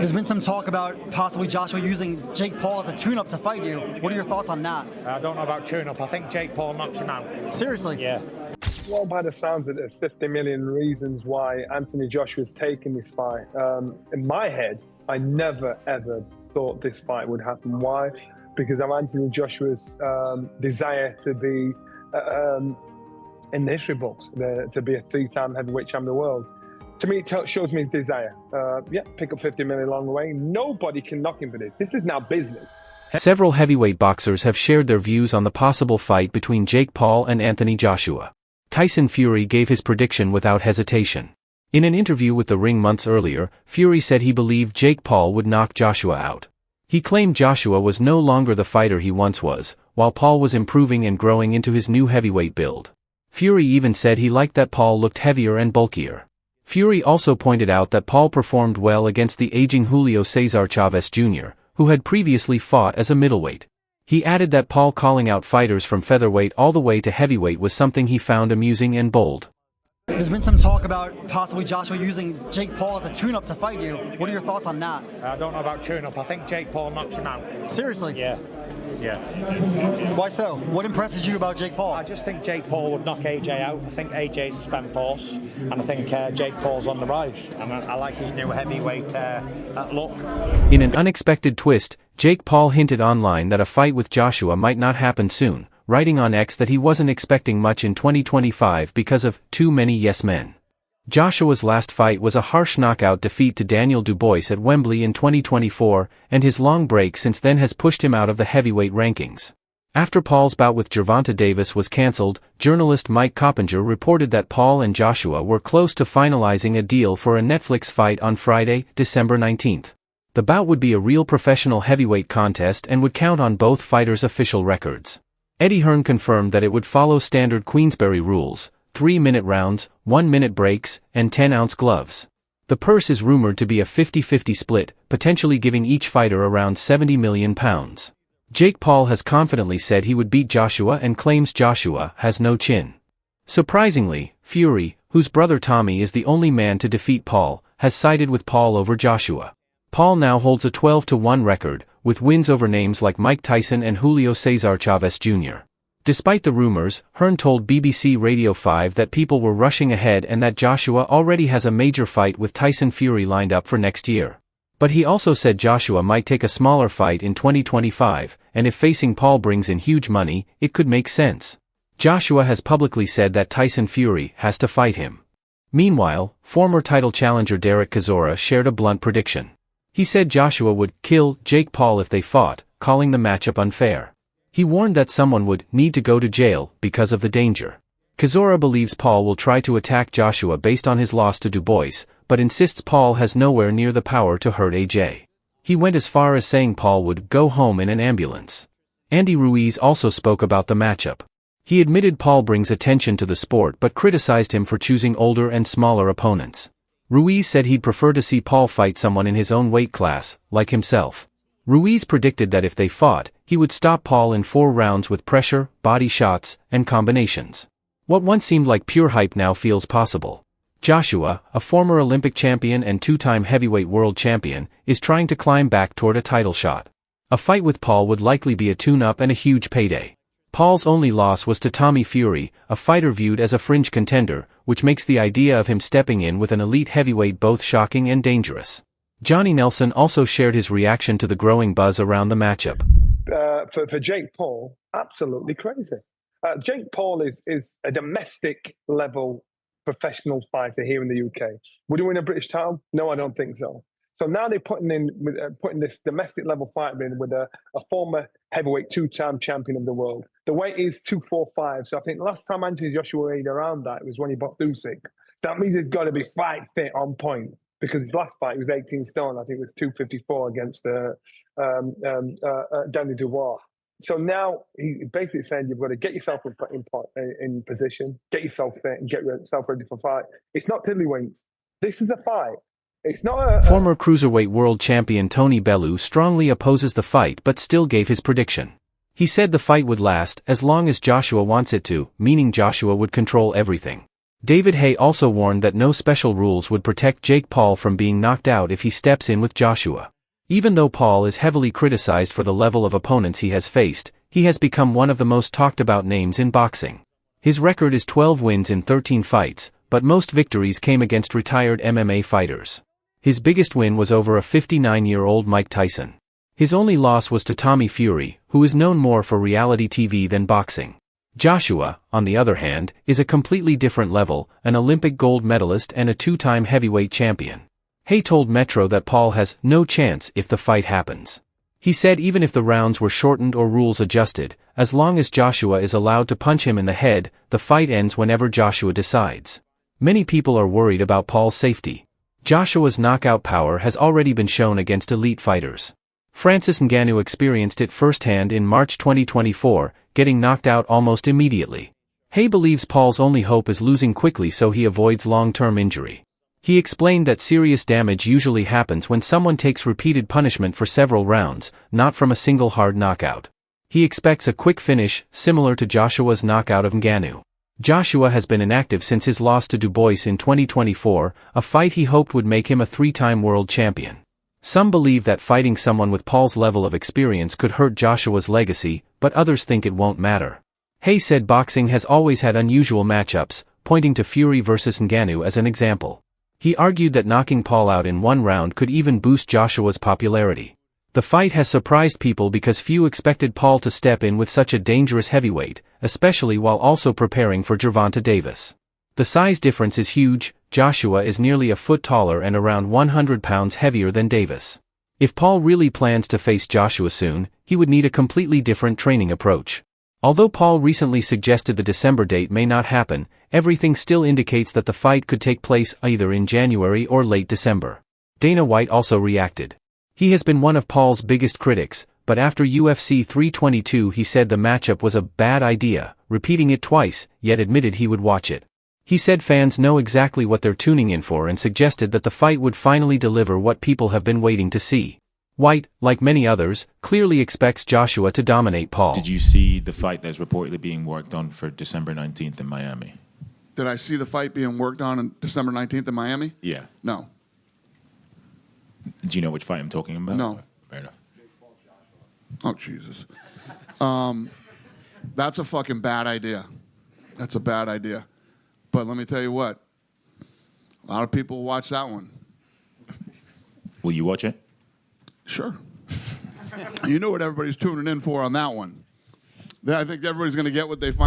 There's been some talk about possibly Joshua using Jake Paul as a tune-up to fight you. What are your thoughts on that? I don't know about tune-up. I think Jake Paul knocks him out. Seriously? Yeah. Well, by the sounds of it, there's 50 million reasons why Anthony Joshua's taking this fight. In my head, I never, ever thought this fight would happen. Why? Because of Anthony Joshua's desire to be in the history books, to be a three-time heavyweight champion of the world. To me, it shows me his desire. Pick up 50 million along the way. Nobody can knock him for this. This is now business. Several heavyweight boxers have shared their views on the possible fight between Jake Paul and Anthony Joshua. Tyson Fury gave his prediction without hesitation. In an interview with The Ring months earlier, Fury said he believed Jake Paul would knock Joshua out. He claimed Joshua was no longer the fighter he once was, while Paul was improving and growing into his new heavyweight build. Fury even said he liked that Paul looked heavier and bulkier. Fury also pointed out that Paul performed well against the aging Julio Cesar Chavez Jr., who had previously fought as a middleweight. He added that Paul calling out fighters from featherweight all the way to heavyweight was something he found amusing and bold. There's been some talk about possibly Joshua using Jake Paul as a tune-up to fight you. What are your thoughts on that? I don't know about tune-up. I think Jake Paul knocks him out. Seriously? Yeah. Why so? What impresses you about Jake Paul? I just think Jake Paul would knock AJ out. I think AJ's a spent force, and I think Jake Paul's on the rise. And I like his new heavyweight look. In an unexpected twist, Jake Paul hinted online that a fight with Joshua might not happen soon, writing on X that he wasn't expecting much in 2025 because of too many yes men. Joshua's last fight was a harsh knockout defeat to Daniel Dubois at Wembley in 2024, and his long break since then has pushed him out of the heavyweight rankings. After Paul's bout with Gervonta Davis was cancelled, journalist Mike Coppinger reported that Paul and Joshua were close to finalizing a deal for a Netflix fight on Friday, December 19th. The bout would be a real professional heavyweight contest and would count on both fighters' official records. Eddie Hearn confirmed that it would follow standard Queensberry rules: 3-minute rounds, 1-minute breaks, and 10-ounce gloves. The purse is rumored to be a 50-50 split, potentially giving each fighter around £70 million. Jake Paul has confidently said he would beat Joshua and claims Joshua has no chin. Surprisingly, Fury, whose brother Tommy is the only man to defeat Paul, has sided with Paul over Joshua. Paul now holds a 12-1 record, with wins over names like Mike Tyson and Julio Cesar Chavez Jr. Despite the rumors, Hearn told BBC Radio 5 that people were rushing ahead and that Joshua already has a major fight with Tyson Fury lined up for next year. But he also said Joshua might take a smaller fight in 2025, and if facing Paul brings in huge money, it could make sense. Joshua has publicly said that Tyson Fury has to fight him. Meanwhile, former title challenger Derek Chisora shared a blunt prediction. He said Joshua would kill Jake Paul if they fought, calling the matchup unfair. He warned that someone would need to go to jail because of the danger. Chisora believes Paul will try to attack Joshua based on his loss to Dubois, but insists Paul has nowhere near the power to hurt AJ. He went as far as saying Paul would go home in an ambulance. Andy Ruiz also spoke about the matchup. He admitted Paul brings attention to the sport but criticized him for choosing older and smaller opponents. Ruiz said he'd prefer to see Paul fight someone in his own weight class, like himself. Ruiz predicted that if they fought, he would stop Paul in 4 rounds with pressure, body shots, and combinations. What once seemed like pure hype now feels possible. Joshua, a former Olympic champion and 2-time heavyweight world champion, is trying to climb back toward a title shot. A fight with Paul would likely be a tune-up and a huge payday. Paul's only loss was to Tommy Fury, a fighter viewed as a fringe contender, which makes the idea of him stepping in with an elite heavyweight both shocking and dangerous. Johnny Nelson also shared his reaction to the growing buzz around the matchup. For Jake Paul, absolutely crazy. Jake Paul is a domestic level professional fighter here in the UK. Would he win a British title? No, I don't think so. So now they're putting this domestic level fighter in with a former heavyweight 2-time champion of the world. The weight is 245. So I think last time Anthony Joshua weighed around that was when he boxed Usyk. That means he's got to be fight fit on point. Because his last fight, he was 18 stone. I think it was 254 against Danny Dubois. So now he basically saying you've got to get yourself in position, get yourself fit, and get yourself ready for fight. It's not tiddlywinks. This is a fight. It's not Former cruiserweight world champion Tony Bellew strongly opposes the fight but still gave his prediction. He said the fight would last as long as Joshua wants it to, meaning Joshua would control everything. David Haye also warned that no special rules would protect Jake Paul from being knocked out if he steps in with Joshua. Even though Paul is heavily criticized for the level of opponents he has faced, he has become one of the most talked about names in boxing. His record is 12 wins in 13 fights, but most victories came against retired MMA fighters. His biggest win was over a 59-year-old Mike Tyson. His only loss was to Tommy Fury, who is known more for reality TV than boxing. Joshua, on the other hand, is a completely different level, an Olympic gold medalist and a two-time heavyweight champion. Haye told Metro that Paul has no chance if the fight happens. He said even if the rounds were shortened or rules adjusted, as long as Joshua is allowed to punch him in the head, the fight ends whenever Joshua decides. Many people are worried about Paul's safety. Joshua's knockout power has already been shown against elite fighters. Francis Ngannou experienced it firsthand in March 2024, getting knocked out almost immediately. Haye believes Paul's only hope is losing quickly so he avoids long-term injury. He explained that serious damage usually happens when someone takes repeated punishment for several rounds, not from a single hard knockout. He expects a quick finish, similar to Joshua's knockout of Ngannou. Joshua has been inactive since his loss to Du Bois in 2024, a fight he hoped would make him a three-time world champion. Some believe that fighting someone with Paul's level of experience could hurt Joshua's legacy, but others think it won't matter. Haye said boxing has always had unusual matchups, pointing to Fury versus Ngannou as an example. He argued that knocking Paul out in one round could even boost Joshua's popularity. The fight has surprised people because few expected Paul to step in with such a dangerous heavyweight, especially while also preparing for Gervonta Davis. The size difference is huge. Joshua is nearly a foot taller and around 100 pounds heavier than Davis. If Paul really plans to face Joshua soon, he would need a completely different training approach. Although Paul recently suggested the December date may not happen, everything still indicates that the fight could take place either in January or late December. Dana White also reacted. He has been one of Paul's biggest critics, but after UFC 322 he said the matchup was a bad idea, repeating it twice, yet admitted he would watch it. He said fans know exactly what they're tuning in for and suggested that the fight would finally deliver what people have been waiting to see. White, like many others, clearly expects Joshua to dominate Paul. Did you see the fight that's reportedly being worked on for December 19th in Miami? Did I see the fight being worked on December 19th in Miami? Yeah. No. Do you know which fight I'm talking about? No. Fair enough. Oh, Jesus. That's a fucking bad idea. That's a bad idea. But let me tell you what. A lot of people watch that one. Will you watch it? Sure. You know what everybody's tuning in for on that one. I think everybody's going to get what they find.